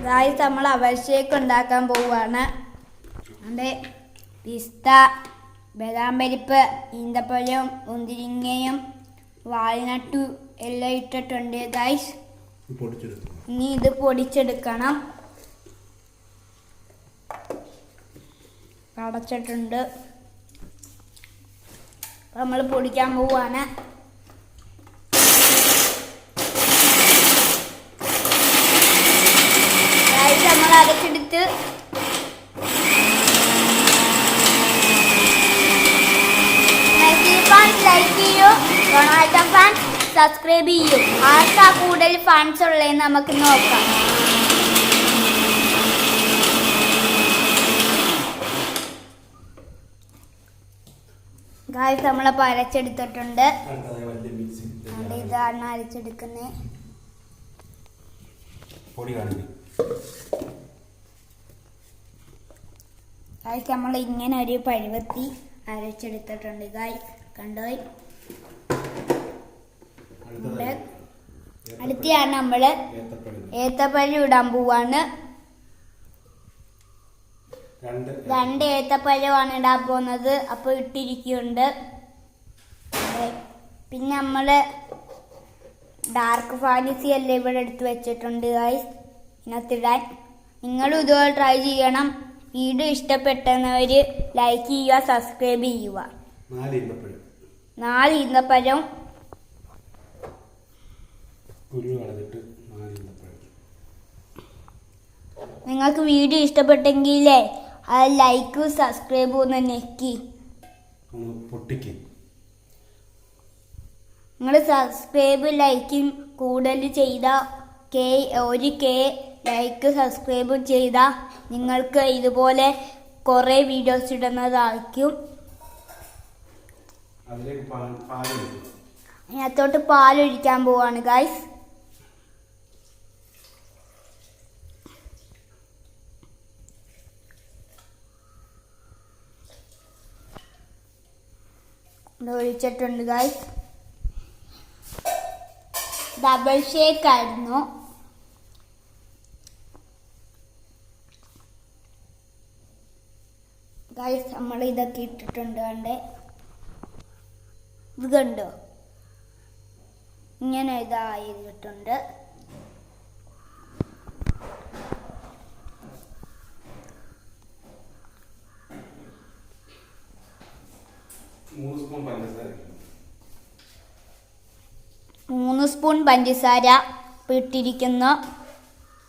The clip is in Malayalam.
ഗായ്സ് നമ്മൾ അവൽഷേക്ക് ഉണ്ടാക്കാൻ പോവുകയാണ്. അതിൻ്റെ പിസ്ത, ബദാം പരിപ്പ്, ഈന്തപ്പഴം, മുന്തിരിങ്ങയും വാൾനട്ടും എല്ലാം ഇട്ടിട്ടുണ്ട് ഗായ്സ്. ഇനി ഇത് പൊടിച്ചെടുക്കണം. അടച്ചിട്ടുണ്ട്. നമ്മൾ പൊടിക്കാൻ പോവുകയാണ്. നമ്മൾ അരച്ചെടുത്ത് ലൈക്ക് ചെയ്യൂ, റൊണാൾഡോ ഫാൻ സബ്സ്ക്രൈബ് ചെയ്യൂ. ആർക്കാ കൂടുതൽ ഫാൻസ് ഉള്ളതെന്ന് നമുക്ക് നോക്കാം. ഗായ്സ് നമ്മളപ്പോൾ അരച്ചെടുത്തിട്ടുണ്ട്. ഇതാണ് അരച്ചെടുക്കുന്നത്. ഗായ്സ് നമ്മൾ ഇങ്ങനെ ഒരു പരുവത്തി അരച്ചെടുത്തിട്ടുണ്ട്. ഗായ്സ് കണ്ടോ. അടുത്താണ് നമ്മൾ ഏത്തപ്പഴം ഇടാൻ പോവാണ്. 2 ഏത്തപ്പഴമാണ് ഇടാൻ പോകുന്നത്. അപ്പോൾ ഇട്ടിരിക്കുന്നുണ്ട്. പിന്നെ നമ്മൾ ഡാർക്ക് ഫാൻറ്റസി എല്ലാം ഇവിടെ എടുത്ത് വെച്ചിട്ടുണ്ട് ഗായ്സ് ഇതിനകത്തിടാൻ. നിങ്ങളും ഇതുപോലെ ട്രൈ ചെയ്യണം. വീഡിയോ ഇഷ്ടപ്പെട്ടവർ ലൈക്ക് ചെയ്യുക, സബ്സ്ക്രൈബ് ചെയ്യുക. 4 ഈന്തപ്പഴം നിങ്ങൾക്ക് വീഡിയോ ഇഷ്ടപ്പെട്ടെങ്കിലേ അത് ലൈക്കും സബ്സ്ക്രൈബും ഒന്ന് ഞെക്കി നിങ്ങൾ സബ്സ്ക്രൈബ് ലൈക്കും കൂടുതൽ ചെയ്താൽ 1K ലൈക്ക് സബ്സ്ക്രൈബും ചെയ്താൽ നിങ്ങൾക്ക് ഇതുപോലെ കുറേ വീഡിയോസ് ഇടുന്നതായിരിക്കും. അതിനകത്തോട്ട് പാലൊഴിക്കാൻ പോവാണ് ഗായ്സ്. ഒഴിച്ചിട്ടുണ്ട് ഗായ്സ്. ഡബിൾ ഷേക്ക് ആയിരുന്നു. ഗായ്സ് നമ്മൾ ഇതൊക്കെ ഇട്ടിട്ടുണ്ട്. കണ്ടേ, ഇത് കണ്ടോ, ഇങ്ങനെ ഇതായിട്ടുണ്ട്. മൂന്ന് സ്പൂൺ പഞ്ചസാര ഇട്ടിരിക്കുന്നു.